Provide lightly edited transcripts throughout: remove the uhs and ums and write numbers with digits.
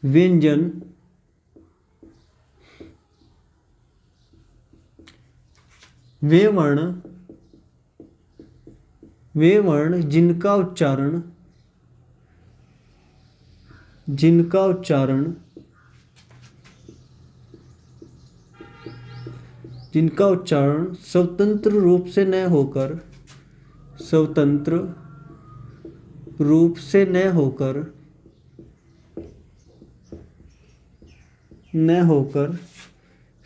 व्यंजन वे वर्ण जिनका उच्चारण स्वतंत्र रूप से न होकर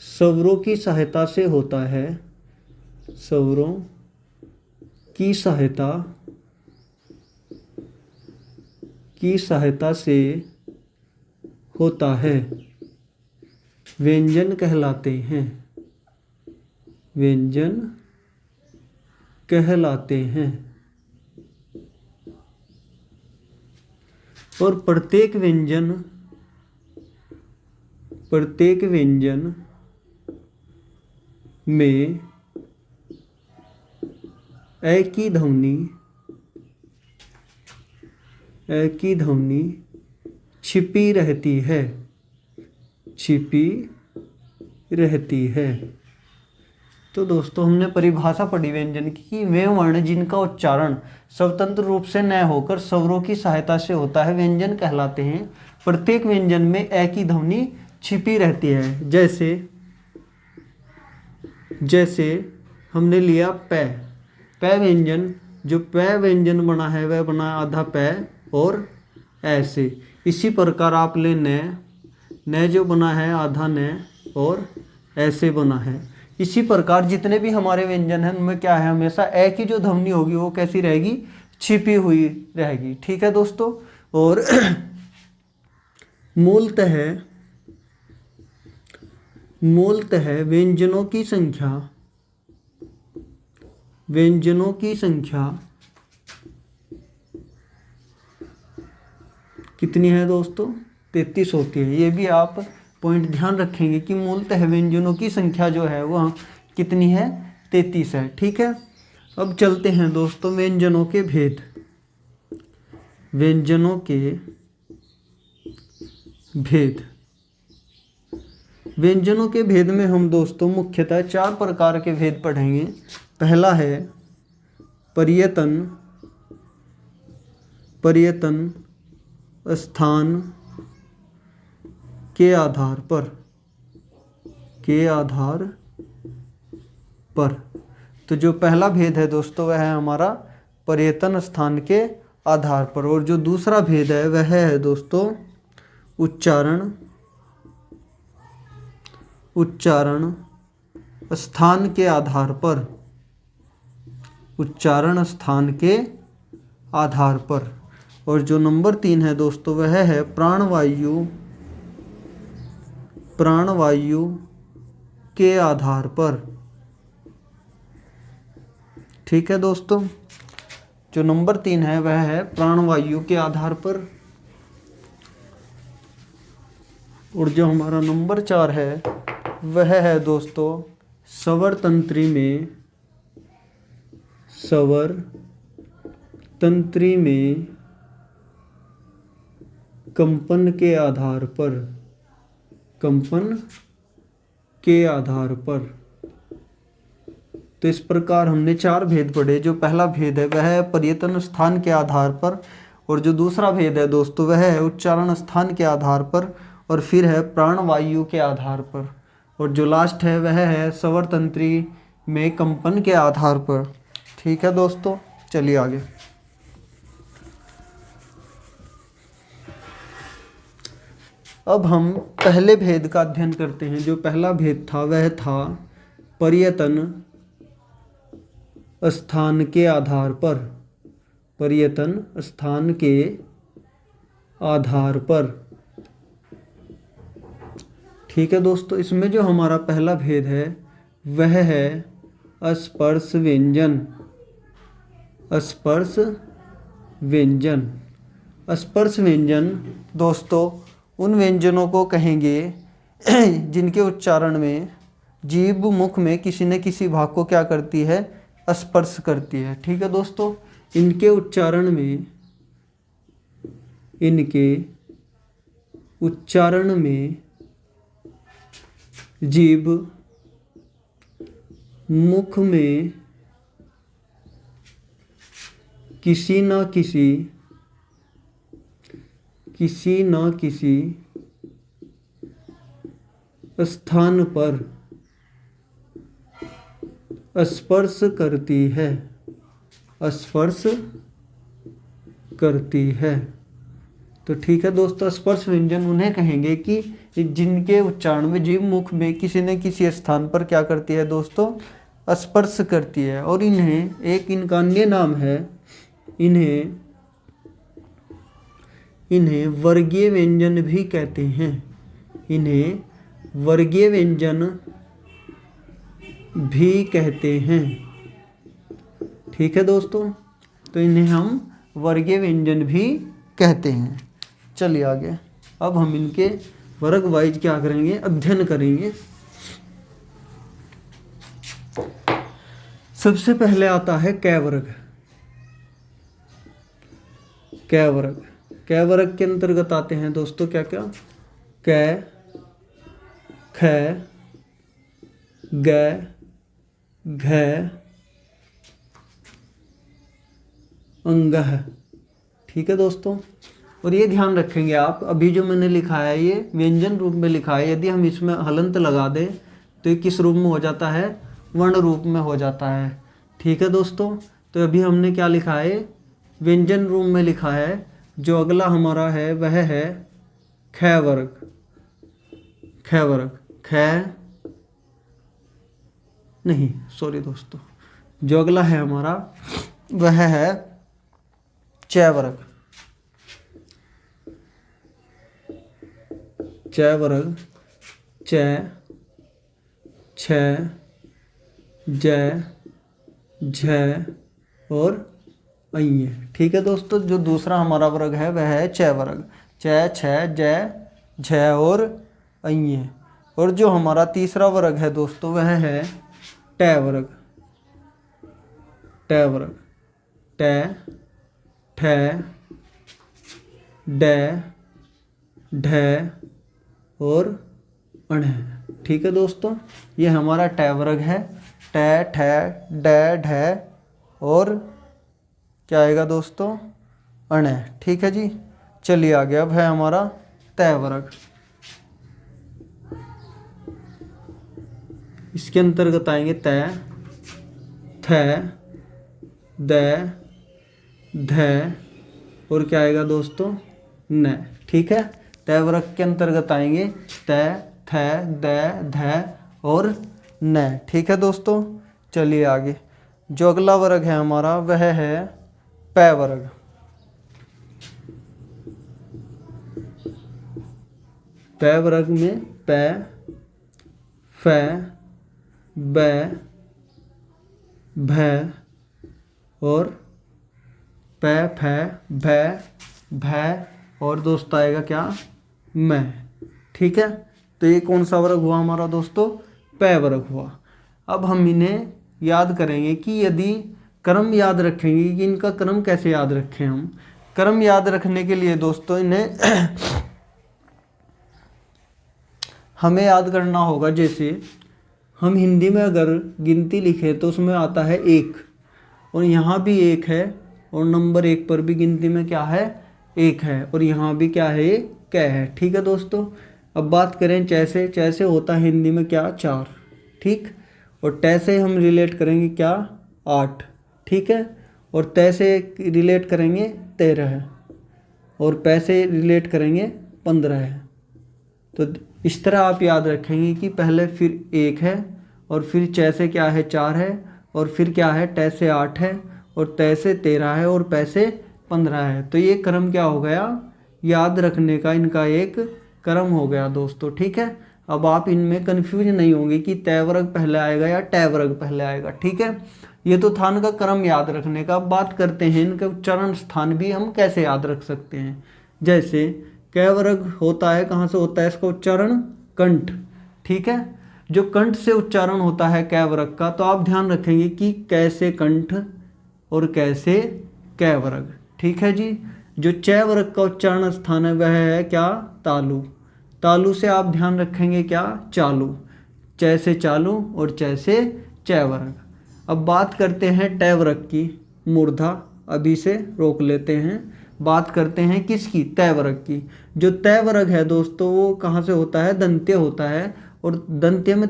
स्वरों की सहायता से होता है। स्वरों की सहायता से होता है, व्यंजन कहलाते हैं। और प्रत्येक व्यंजन में ए की ध्वनि छिपी रहती है। तो दोस्तों हमने परिभाषा पढ़ी व्यंजन की कि वे वर्ण जिनका उच्चारण स्वतंत्र रूप से न होकर स्वरों की सहायता से होता है, व्यंजन कहलाते हैं। प्रत्येक व्यंजन में ए की ध्वनि छिपी रहती है। जैसे हमने लिया पै व्यंजन, जो पै व्यंजन बना है वह बना आधा पै और ऐसे। इसी प्रकार आप ले न जो बना है आधा न और ऐसे बना है। इसी प्रकार जितने भी हमारे व्यंजन हैं उनमें क्या है, हमेशा ए की जो ध्वनि होगी वो कैसी रहेगी, छिपी हुई रहेगी। ठीक है दोस्तों। और मूलतः व्यंजनों की संख्या कितनी है दोस्तों, 33 होती है। ये भी आप पॉइंट ध्यान रखेंगे कि मूलतः व्यंजनों की संख्या जो है वह कितनी है, 33 है। ठीक है। अब चलते हैं दोस्तों व्यंजनों के भेद। व्यंजनों के भेद में हम दोस्तों मुख्यतः 4 प्रकार के भेद पढ़ेंगे। पहला है पर्यतन स्थान के आधार पर। तो जो पहला भेद है दोस्तों वह है हमारा पर्यतन स्थान के आधार पर। और जो दूसरा भेद है वह है दोस्तों उच्चारण स्थान के आधार पर। और जो नंबर 3 है दोस्तों वह है प्राणवायु के आधार पर। ठीक है दोस्तों। जो नंबर 3 है वह है प्राणवायु के आधार पर। और जो हमारा नंबर 4 है वह है दोस्तों स्वर तंत्री में कंपन के आधार पर। तो इस प्रकार हमने 4 भेद पढ़े। जो पहला भेद है वह है पर्यतन स्थान के आधार पर, और जो दूसरा भेद है दोस्तों वह है उच्चारण स्थान के आधार पर, और फिर है प्राणवायु के आधार पर, और जो लास्ट है वह है स्वर तंत्री में कंपन के आधार पर। ठीक है दोस्तों, चलिए आगे। अब हम पहले भेद का अध्ययन करते हैं। जो पहला भेद था वह था पर्यतन स्थान के आधार पर। ठीक है दोस्तों। इसमें जो हमारा पहला भेद है वह है स्पर्श व्यंजन दोस्तों उन व्यंजनों को कहेंगे जिनके उच्चारण में जीभ मुख में किसी न किसी भाग को क्या करती है, स्पर्श करती है। ठीक है दोस्तों। इनके उच्चारण में जीभ मुख में किसी न किसी स्थान पर स्पर्श करती है। तो ठीक है दोस्तों, स्पर्श व्यंजन उन्हें कहेंगे कि जिनके उच्चारण में जीभ मुख में किसी न किसी स्थान पर क्या करती है दोस्तों, स्पर्श करती है। और इन्हें एक इनका अन्य नाम है, इन्हें वर्गीय व्यंजन भी कहते हैं। इन्हें वर्गीय व्यंजन भी कहते हैं। ठीक है दोस्तों, तो इन्हें हम वर्गीय व्यंजन भी कहते हैं। चलिए आगे, अब हम इनके वर्ग वाइज क्या करेंगे, अध्ययन करेंगे। सबसे पहले आता है कै वर्ग। कै वर्ग के अंतर्गत आते हैं दोस्तों क्या क्या, कै, ख, ग, घ, अंगह। ठीक है दोस्तों, और ये ध्यान रखेंगे आप, अभी जो मैंने लिखा है ये व्यंजन रूप में लिखा है। यदि हम इसमें हलंत लगा दें तो ये किस रूप में हो जाता है, वर्ण रूप में हो जाता है। ठीक है दोस्तों, तो अभी हमने क्या लिखा है, व्यंजन रूप में लिखा है। जो अगला हमारा है वह है ख वर्ग। जो अगला है हमारा वह है च वर्ग। च, छ, ज, झ और अञ्य। ठीक है दोस्तों, जो दूसरा हमारा वर्ग है वह है च वर्ग। च, छ, ज, झ और अञ्य। और जो हमारा तीसरा वर्ग है दोस्तों वह है ट वर्ग। ट, ठ, ड, ढ और अण। ठीक है दोस्तों, ये हमारा ट वर्ग है। ट, ठ, ड, ढ और क्या आएगा दोस्तों, अण। ठीक है जी, चलिए आगे, अब है हमारा त वर्ग। इसके अंतर्गत आएंगे त, थ, द, ध और क्या आएगा दोस्तों, न। ठीक है, त वर्ग के अंतर्गत आएंगे त, थ, द, ध और न। ठीक है दोस्तों, चलिए आगे, जो अगला वर्ग है हमारा वह है प वर्ग। प वर्ग में प, फ, ब, भ और प, फ, भ, भ और दोस्त आएगा क्या, मैं। ठीक है, तो ये कौन सा वर्ग हुआ हमारा दोस्तों, प वर्ग हुआ। अब हम इन्हें याद करेंगे कि यदि क्रम याद रखेंगे कि इनका क्रम कैसे याद रखें हम। क्रम याद रखने के लिए दोस्तों इन्हें हमें याद करना होगा। जैसे हम हिंदी में अगर गिनती लिखें तो उसमें आता है 1 और यहाँ भी 1 है और नंबर 1 पर भी गिनती में क्या है, 1 है और यहाँ भी क्या है, कै है। ठीक है दोस्तों, अब बात करें जैसे होता है हिंदी में क्या, 4। ठीक, और ट से हम रिलेट करेंगे क्या, 8। ठीक है, और त से रिलेट करेंगे 13 और पै से रिलेट करेंगे 15 है। तो इस तरह आप याद रखेंगे कि पहले फिर 1 है और फिर च से क्या है, 4 है और फिर क्या है, ट से 8 है और त से 13 है और पै से 15 है। तो ये क्रम क्या हो गया, याद रखने का इनका एक क्रम हो गया दोस्तों। ठीक है, अब आप इनमें कन्फ्यूज नहीं होंगे कि त वर्ग पहले आएगा या ट वर्ग पहले आएगा। ठीक है, ये तो था इनका क्रम याद रखने का। अब बात करते हैं इनके उच्चारण स्थान भी हम कैसे याद रख सकते हैं। जैसे कै वर्ग होता है, कहाँ से होता है इसका उच्चारण, कंठ। ठीक है, जो कंठ से उच्चारण होता है कै वर्ग का, तो आप ध्यान रखेंगे कि कैसे कंठ और कैसे कै वर्ग। ठीक है जी, जो च वर्ग का उच्चारण स्थान है वह है क्या, तालु। तालु से आप ध्यान रखेंगे क्या, चालू, च से चालू और च से च वर्ग। अब बात करते हैं ट वर्ग की, मूर्धा अभी से रोक लेते हैं। बात करते हैं किसकी, त वर्ग की। जो त वर्ग है दोस्तों वो कहाँ से होता है, दंत्य होता है। और दंत्य में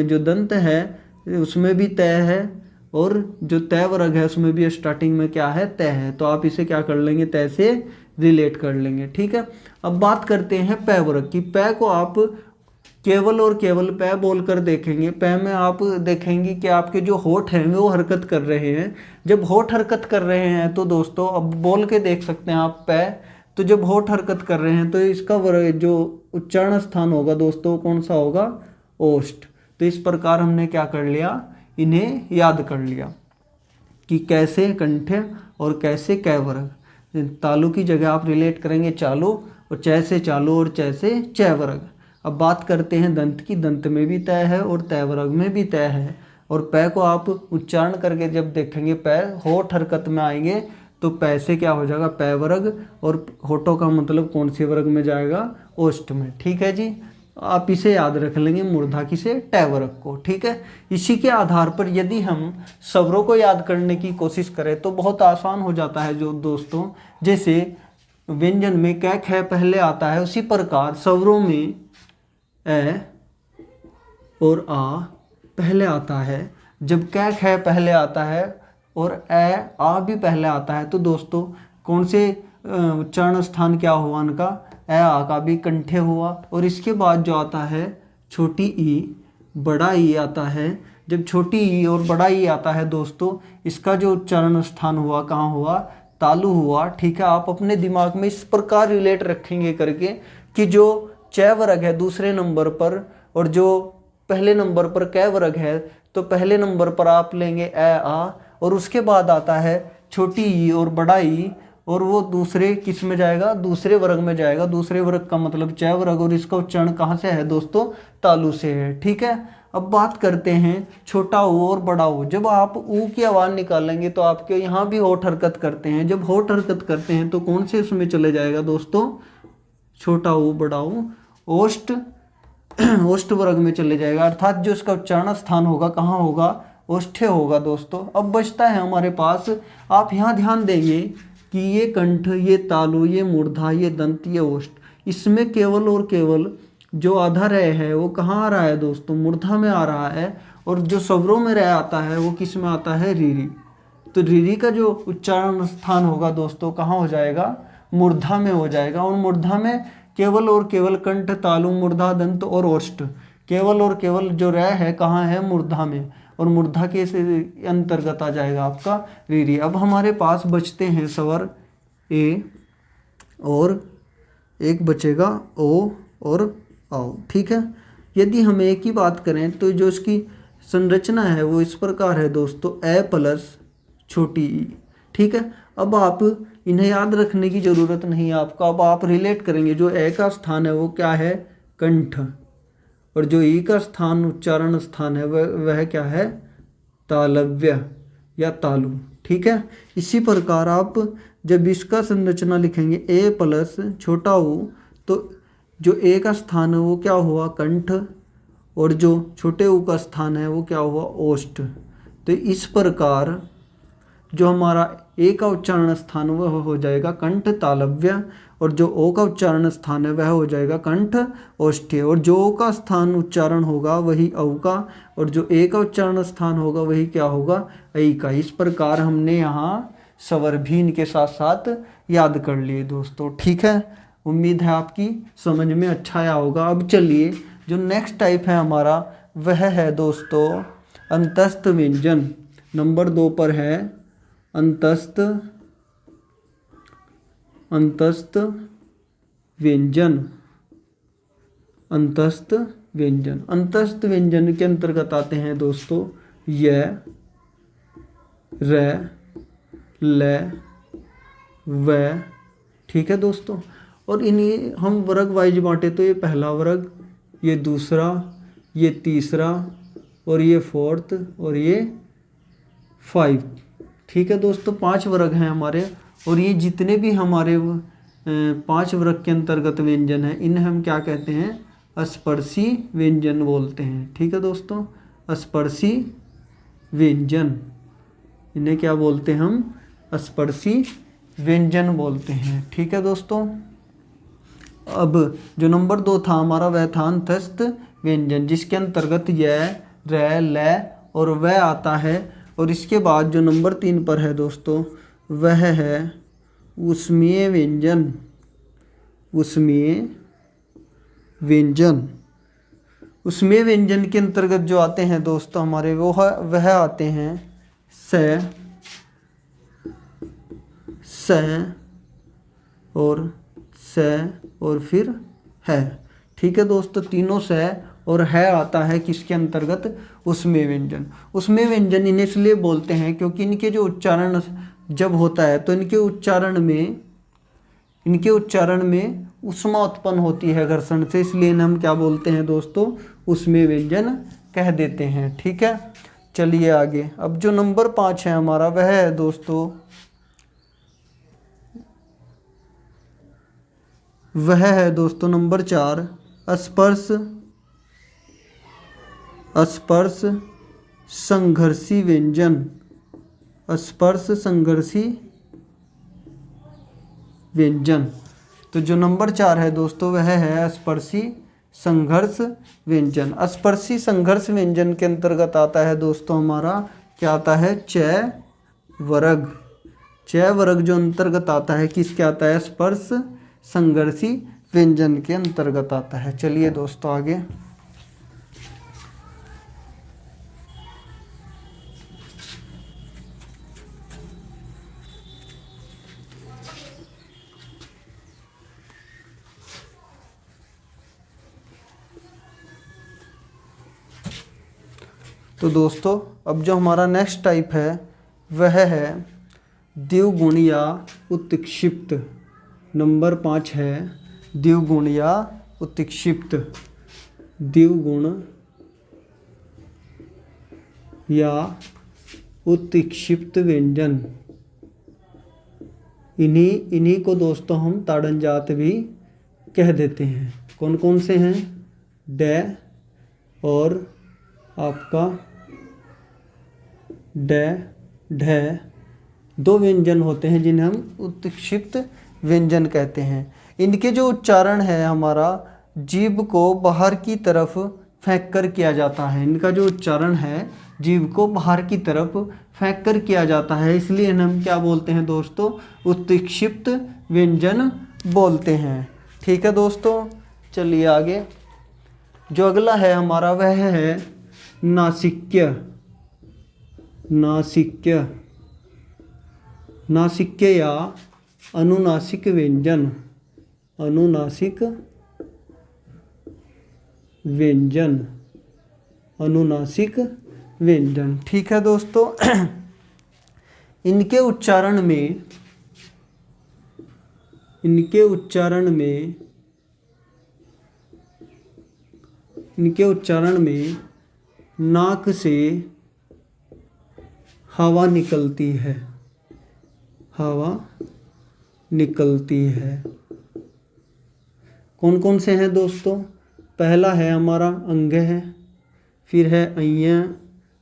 जो दंत है उसमें भी त है, और जो त वर्ग है उसमें भी स्टार्टिंग में क्या है, त है। तो आप इसे क्या कर लेंगे, त से रिलेट कर लेंगे, ठीक है। अब बात करते हैं प वर्ग की। प को आप केवल और केवल प बोलकर देखेंगे। प में आप देखेंगे कि आपके जो होठ हैं वो हरकत कर रहे हैं। जब होठ हरकत कर रहे हैं तो दोस्तों अब बोल के देख सकते हैं आप प। तो जब होठ हरकत कर रहे हैं तो इसका वर्ग जो उच्चारण स्थान होगा दोस्तों कौन सा होगा, ओष्ठ। तो इस प्रकार हमने क्या कर लिया, इन्हें याद कर लिया कि कैसे कंठ और कैसे क वर्ग। तालु की जगह आप रिलेट करेंगे चालू, और च से चालू और च से च वर्ग। अब बात करते हैं दंत की। दंत में भी तय है और तय वर्ग में भी तय है। और प को आप उच्चारण करके जब देखेंगे, प होठ हरकत में आएंगे तो प से क्या हो जाएगा, प वर्ग, और होठों का मतलब कौन से वर्ग में जाएगा, ओष्ठ में, ठीक है जी। आप इसे याद रख लेंगे, मूर्धा की से ट वर्ग को, ठीक है। इसी के आधार पर यदि हम स्वरों को याद करने की कोशिश करें तो बहुत आसान हो जाता है जो दोस्तों। जैसे व्यंजन में क ख पहले आता है, उसी प्रकार स्वरों में ए और आ पहले आता है। जब क ख पहले आता है और ए आ भी पहले आता है तो दोस्तों कौन से उच्चारण स्थान क्या हुआ उनका, ए आ का भी कंठे हुआ। और इसके बाद जो आता है छोटी ई बड़ा ई आता है। जब छोटी ई और बड़ा ई आता है दोस्तों, इसका जो उच्चारण स्थान हुआ कहाँ हुआ, तालु हुआ, ठीक है। आप अपने दिमाग में इस प्रकार रिलेट रखेंगे करके कि जो च वर्ग है दूसरे नंबर पर और जो पहले नंबर पर क वर्ग है, तो पहले नंबर पर आप लेंगे ए आ, और उसके बाद आता है छोटी ई और बड़ा ई, और वो दूसरे किस में जाएगा, दूसरे वर्ग में जाएगा। दूसरे वर्ग का मतलब च वर्ग, और इसका उच्चारण कहाँ से है दोस्तों, तालु से है, ठीक है। अब बात करते हैं छोटा ऊ और बड़ा ऊ। जब आप ऊ की आवाज़ निकालेंगे तो आपके यहाँ भी होठ हरकत करते हैं। जब होठ हरकत करते हैं तो कौन से उसमें चले जाएगा दोस्तों, छोटा ऊ बड़ा ऊ ओष्ठ ओष्ठ वर्ग में चले जाएगा। अर्थात जो इसका उच्चारण स्थान होगा कहाँ होगा, ओष्ठे होगा दोस्तों। अब बचता है हमारे पास, आप यहाँ ध्यान देंगे कि ये कंठ, ये तालु, ये मूर्धा, ये दंत, ये ओष्ठ, इसमें केवल और केवल जो आधा रह है वो कहाँ आ रहा है दोस्तों, मूर्धा में आ रहा है। और जो स्वरों में रह आता है वो किस में आता है, रीरी। तो रीरी का जो उच्चारण स्थान होगा दोस्तों कहाँ हो जाएगा, मूर्धा में हो जाएगा। और मूर्धा में केवल और केवल कंठ, तालु, मूर्धा, दंत और ओष्ठ, केवल और केवल जो रह है कहाँ है, मूर्धा में। और मूर्धा के अंतर्गत आ जाएगा आपका रीरी। अब हमारे पास बचते हैं स्वर ए और एक बचेगा ओ और आओ, ठीक है। यदि हम एक ही बात करें तो जो इसकी संरचना है वो इस प्रकार है दोस्तों, ए प्लस छोटी ई, ठीक है। अब आप इन्हें याद रखने की ज़रूरत नहीं है आपको। अब आप रिलेट करेंगे, जो ए का स्थान है वो क्या है, कंठ, और जो ई का स्थान उच्चारण स्थान है वह क्या है, तालव्य या तालु, ठीक है। इसी प्रकार आप जब इसका संरचना लिखेंगे ए प्लस छोटा ऊ, तो जो ए का स्थान है वो क्या हुआ, कंठ, और जो छोटे ऊ का स्थान है वो क्या हुआ, ओष्ठ। तो इस प्रकार जो हमारा ए का उच्चारण स्थान वह हो जाएगा कंठ तालव्य, और जो ओ का उच्चारण स्थान है वह हो जाएगा कंठ ओष्ठ्य, और जो ओ का स्थान उच्चारण होगा वही औ का, और जो ए का उच्चारण स्थान होगा वही क्या होगा, ऐ का। इस प्रकार हमने यहाँ स्वर भी इनके साथ साथ याद कर लिए दोस्तों, ठीक है। उम्मीद है आपकी समझ में अच्छा आया होगा। अब चलिए जो नेक्स्ट टाइप है हमारा वह है दोस्तों अंतस्थ व्यंजन। नंबर 2 पर है अंतस्थ व्यंजन। अंतस्थ व्यंजन, अंतस्थ व्यंजन के अंतर्गत आते हैं दोस्तों य, र, ल, व, ठीक है दोस्तों। और इन्हें हम वर्ग वाइज बांटे तो ये पहला वर्ग, ये दूसरा, ये तीसरा, और ये फोर्थ, और ये 5, ठीक है दोस्तों। 5 वर्ग हैं हमारे। और ये जितने भी हमारे 5 वर्ग के अंतर्गत व्यंजन है, इन्हें हम क्या कहते हैं, स्पर्शी व्यंजन बोलते हैं। ठीक है दोस्तों, स्पर्शी व्यंजन, इन्हें क्या बोलते हैं हम, स्पर्शी व्यंजन बोलते हैं। ठीक है दोस्तों, अब जो नंबर 2 था हमारा वह था अंतस्थ व्यंजन, जिसके अंतर्गत य, र, ल और वह आता है। और इसके बाद जो नंबर 3 पर है दोस्तों वह है ऊष्मीय व्यंजन। ऊष्मीय व्यंजन, ऊष्मीय व्यंजन के अंतर्गत जो आते हैं दोस्तों हमारे वह आते हैं स, और फिर है। ठीक है दोस्तों, तीनों स और है आता है किसके अंतर्गत, ऊष्मीय व्यंजन। ऊष्मीय व्यंजन इन्हें इसलिए बोलते हैं क्योंकि इनके जो उच्चारण जब होता है तो इनके उच्चारण में ऊष्मा उत्पन्न होती है घर्षण से, इसलिए इन्हें हम क्या बोलते हैं दोस्तों, ऊष्मीय व्यंजन कह देते हैं। ठीक है, चलिए आगे। अब जो नंबर 5 है हमारा वह है दोस्तों, नंबर 4 स्पर्श संघर्षी व्यंजन। स्पर्श संघर्षी व्यंजन, तो जो नंबर 4 है दोस्तों वह है स्पर्शी संघर्ष व्यंजन। स्पर्शी संघर्ष व्यंजन के अंतर्गत आता है दोस्तों हमारा क्या आता है, च वर्ग। च वर्ग जो अंतर्गत आता है किसके आता है, स्पर्श संघर्षी व्यंजन के अंतर्गत आता है। चलिए दोस्तों आगे। तो दोस्तों अब जो हमारा नेक्स्ट टाइप है वह है द्विगुण या उत्क्षिप्त। नंबर 5 है द्विगुण या उत्क्षिप्त। द्विगुण या उत्क्षिप्त व्यंजन, इन्हीं को दोस्तों हम ताड़नजात भी कह देते हैं। कौन कौन से हैं, ड और आपका ड, ढ, 2 व्यंजन होते हैं जिन्हें हम उत्क्षिप्त व्यंजन कहते हैं। इनके जो उच्चारण है हमारा जीभ को बाहर की तरफ फेंक कर किया जाता है। इनका जो उच्चारण है जीभ को बाहर की तरफ फेंक कर किया जाता है, इसलिए इन्हें हम क्या बोलते हैं दोस्तों, उत्क्षिप्त व्यंजन बोलते हैं। ठीक है दोस्तों, चलिए आगे। जो अगला है हमारा वह है नासिक्य। नासिक्य, नासिक्य या अनुनासिक व्यंजन। अनुनासिक व्यंजन, अनुनासिक व्यंजन। ठीक है दोस्तों, इनके उच्चारण में नाक से हवा निकलती है। हवा निकलती है। कौन कौन से हैं दोस्तों, पहला है हमारा अंग है, फिर है अय्य,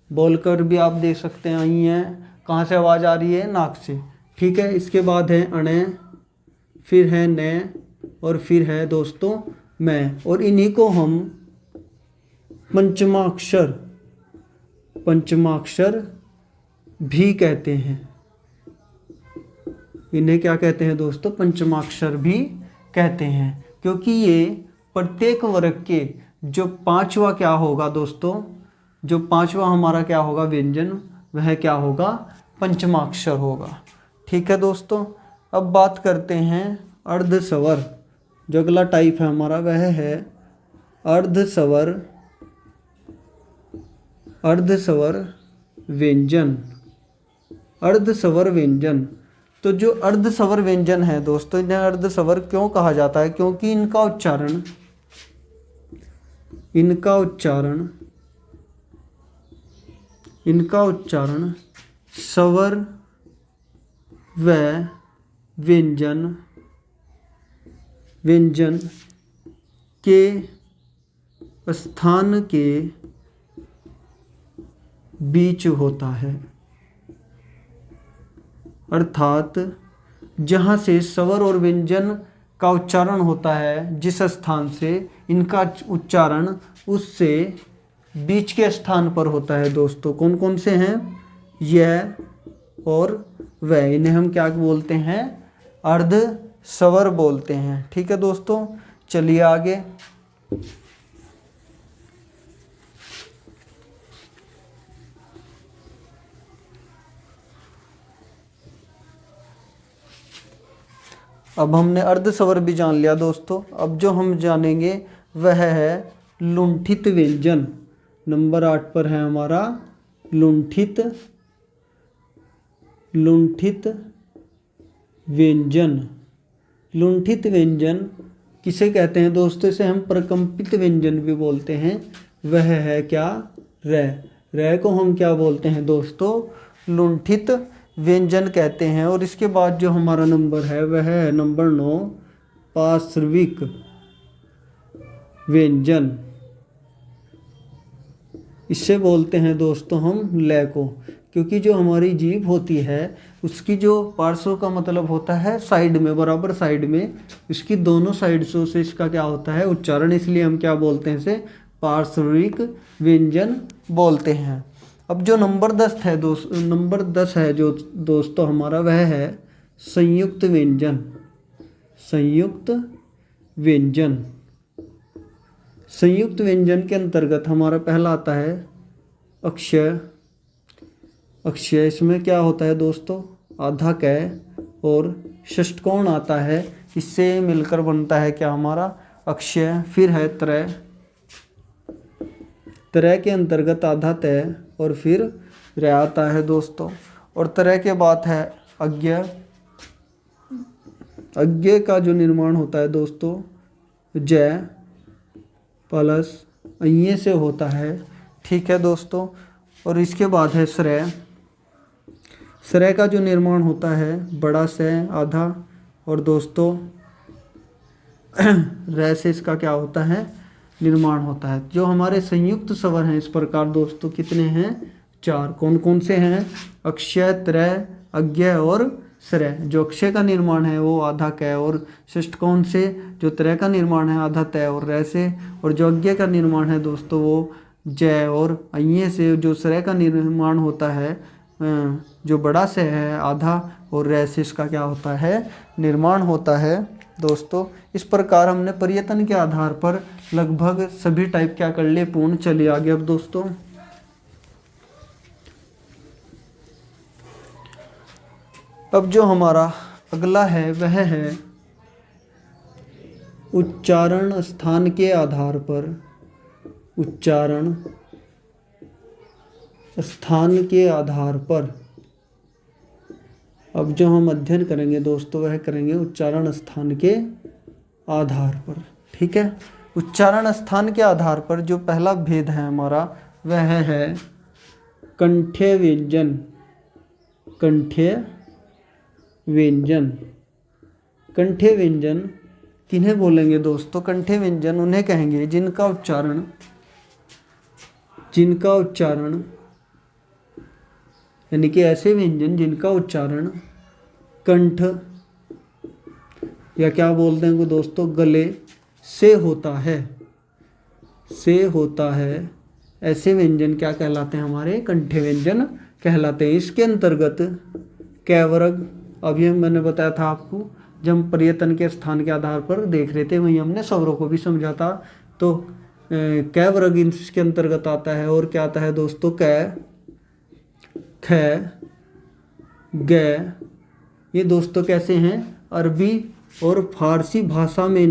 बोलकर भी आप देख सकते हैं अय्य, कहाँ से आवाज़ आ रही है, नाक से। ठीक है, इसके बाद है अण, फिर है न और फिर है दोस्तों मैं, और इन्हीं को हम पंचमाक्षर भी कहते हैं। इन्हें क्या कहते हैं दोस्तों, पंचमाक्षर भी कहते हैं, क्योंकि ये प्रत्येक वर्ग के जो 5वां क्या होगा दोस्तों, जो 5वां हमारा क्या होगा व्यंजन, वह क्या होगा, पंचमाक्षर होगा। ठीक है दोस्तों, अब बात करते हैं अर्धस्वर। जो अगला टाइप है हमारा वह है अर्धस्वर व्यंजन। अर्धस्वर व्यंजन, तो जो अर्धस्वर व्यंजन है दोस्तों, इन्हें अर्धस्वर क्यों कहा जाता है, क्योंकि इनका उच्चारण स्वर व व्यंजन व्यंजन के स्थान के बीच होता है, अर्थात जहाँ से स्वर और व्यंजन का उच्चारण होता है, जिस स्थान से इनका उच्चारण उससे बीच के स्थान पर होता है दोस्तों। कौन कौन से हैं? यह और वह, इन्हें हम क्या बोलते हैं? अर्ध स्वर बोलते हैं। ठीक है दोस्तों, चलिए आगे। अब हमने अर्ध स्वर भी जान लिया दोस्तों। अब जो हम जानेंगे वह है लुंठित व्यंजन। नंबर 8 पर है हमारा लुंठित व्यंजन। लुंठित व्यंजन किसे कहते हैं दोस्तों? इसे हम प्रकंपित व्यंजन भी बोलते हैं। वह है क्या? र को हम क्या बोलते हैं दोस्तों? लुंठित व्यंजन कहते हैं। और इसके बाद जो हमारा नंबर है वह है नंबर 9, पार्श्विक व्यंजन। इससे बोलते हैं दोस्तों हम लय को, क्योंकि जो हमारी जीभ होती है उसकी जो पार्श्व का मतलब होता है साइड में, बराबर साइड में, इसकी दोनों साइड्सों से इसका क्या होता है? उच्चारण। इसलिए हम क्या बोलते हैं? इसे पार्श्विक व्यंजन बोलते हैं। अब जो नंबर 10 है नंबर 10 है जो दोस्तों हमारा, वह है संयुक्त व्यंजन। संयुक्त व्यंजन। संयुक्त व्यंजन के अंतर्गत हमारा पहला आता है अक्षय। अक्षय इसमें क्या होता है दोस्तों? आधा क और षष्ठकोण आता है, इससे मिलकर बनता है क्या हमारा? अक्षय। फिर है त्रय। त्रय के अंतर्गत आधा तय और फिर र आता है दोस्तों। और त्रय के बाद है अज्ञ। अज्ञ का जो निर्माण होता है दोस्तों जय प्लस अये से होता है। ठीक है दोस्तों। और इसके बाद है श्रय। श्रय का जो निर्माण होता है बड़ा से आधा और दोस्तों र से इसका क्या होता है? निर्माण होता है। जो हमारे संयुक्त स्वर हैं इस प्रकार दोस्तों कितने हैं? 4। कौन कौन से हैं? अक्षय, त्रय, अज्ञ और श्रय। जो अक्षय का निर्माण है वो आधा क और षष्ठकोण से, जो त्रय का निर्माण है आधा तय और र से, और जो अज्ञ का निर्माण है दोस्तों वो जय और अये से। जो श्रय का निर्माण होता है जो बड़ा से है आधा और र से इसका क्या होता है? निर्माण होता है दोस्तों। इस प्रकार हमने प्रयत्न के आधार पर लगभग सभी टाइप क्या कर लिए? पूर्ण। चलिए आगे। अब दोस्तों अब जो हमारा अगला है वह है उच्चारण स्थान के आधार पर। उच्चारण स्थान के आधार पर अब जो हम अध्ययन करेंगे दोस्तों वह करेंगे उच्चारण स्थान के आधार पर। ठीक है। उच्चारण स्थान के आधार पर जो पहला भेद है हमारा वह है कंठ्य व्यंजन। कंठ्य व्यंजन। कंठ्य व्यंजन किन्हें बोलेंगे दोस्तों? कंठ्य व्यंजन उन्हें कहेंगे जिनका उच्चारण यानी कि ऐसे व्यंजन जिनका उच्चारण कंठ या क्या बोलते हैं दोस्तों गले से होता है। ऐसे व्यंजन क्या कहलाते हैं? हमारे कंठ्य व्यंजन कहलाते हैं। इसके अंतर्गत कैवर्ग, अभी मैंने बताया था आपको जब हम प्रयत्न के स्थान के आधार पर देख रहे थे, वहीं हमने स्वरों को भी समझा था। तो कैवर्ग इसके अंतर्गत आता है। और क्या आता है दोस्तों? कै, ख, ग। ये दोस्तों कैसे हैं? अरबी और फारसी भाषा में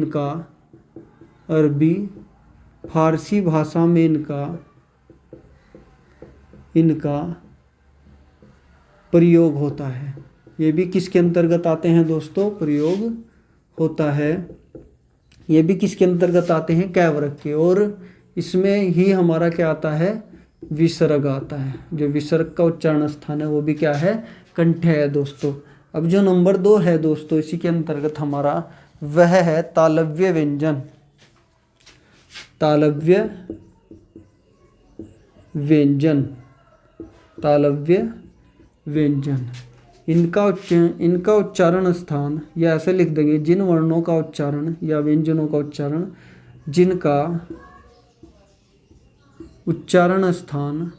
इनका प्रयोग होता है। ये भी किसके अंतर्गत आते हैं दोस्तों? प्रयोग होता है। ये भी किसके अंतर्गत आते हैं? कैवर्ग के। और इसमें ही हमारा क्या आता है? विसर्ग आता है। जो विसर्ग का उच्चारण स्थान है वो भी क्या है? कंठ है दोस्तों। अब जो नंबर 2 है दोस्तों इसी के अंतर्गत हमारा वह है तालव्य व्यंजन। तालव्य व्यंजन, तालव्य व्यंजन। इनका उच्चारण स्थान, या ऐसे लिख देंगे, जिन वर्णों का उच्चारण या व्यंजनों का उच्चारण जिनका उच्चारण स्थान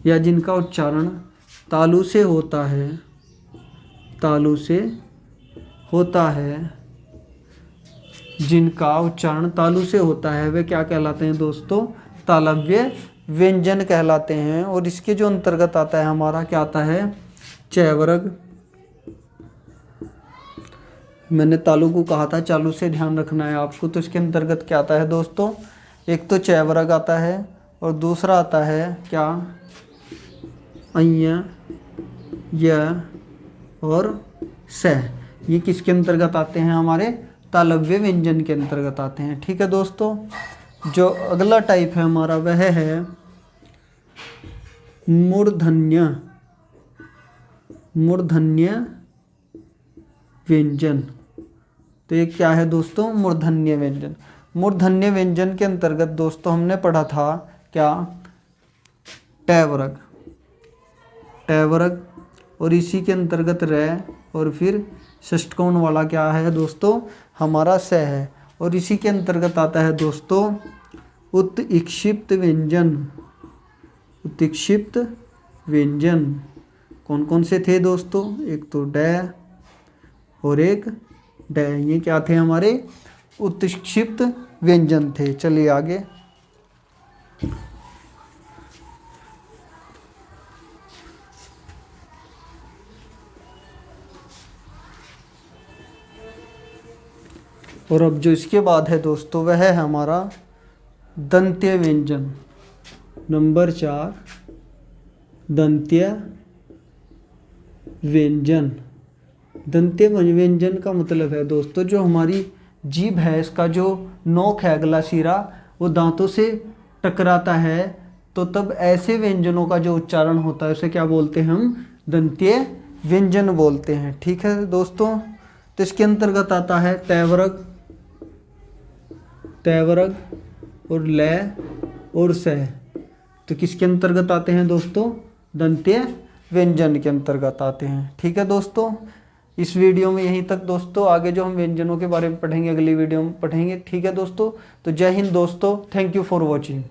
या जिनका उच्चारण तालु से होता है, तालु से होता है, जिनका उच्चारण तालु से होता है वे क्या कहलाते हैं दोस्तों? तालव्य व्यंजन कहलाते हैं। और इसके जो अंतर्गत आता है हमारा क्या आता है? च वर्ग। मैंने तालु को कहा था चालू से ध्यान रखना है आपको। तो इसके अंतर्गत क्या आता है दोस्तों? एक तो च वर्ग आता है और दूसरा आता है क्या? अञ, य और स। ये किसके अंतर्गत आते हैं? हमारे तालव्य व्यंजन के अंतर्गत आते हैं। ठीक है दोस्तों। जो अगला टाइप है हमारा वह है मूर्धन्य, मूर्धन्य व्यंजन। तो ये क्या है दोस्तों? मूर्धन्य व्यंजन। मूर्धन्य व्यंजन के अंतर्गत दोस्तों हमने पढ़ा था क्या? ट वर्ग, ट वर्ग, और इसी के अंतर्गत र, और फिर षष्ठकोण वाला क्या है दोस्तों? हमारा स है। और इसी के अंतर्गत आता है दोस्तों उत्क्षिप्त व्यंजन। उत्क्षिप्त व्यंजन कौन कौन से थे दोस्तों? एक तो ड और एक ड। ये क्या थे? हमारे उत्क्षिप्त व्यंजन थे। चलिए आगे। और अब जो इसके बाद है दोस्तों वह है हमारा दंत्य व्यंजन। नंबर 4, दंत्य व्यंजन। दंत्य व्यंजन का मतलब है दोस्तों जो हमारी जीभ है, इसका जो नोक है, अगला सिरा, वो दांतों से टकराता है, तो तब ऐसे व्यंजनों का जो उच्चारण होता है उसे क्या बोलते हैं? हम दंत्य व्यंजन बोलते हैं। ठीक है दोस्तों। तो इसके अंतर्गत आता है त वर्ग, त वर्ग और ल और स। तो किसके अंतर्गत आते हैं दोस्तों? दंत्य व्यंजन के अंतर्गत आते हैं। ठीक है दोस्तों। इस वीडियो में यहीं तक दोस्तों। आगे जो हम व्यंजनों के बारे में पढ़ेंगे अगली वीडियो में पढ़ेंगे। ठीक है दोस्तों। तो जय हिंद दोस्तों। Thank you for watching.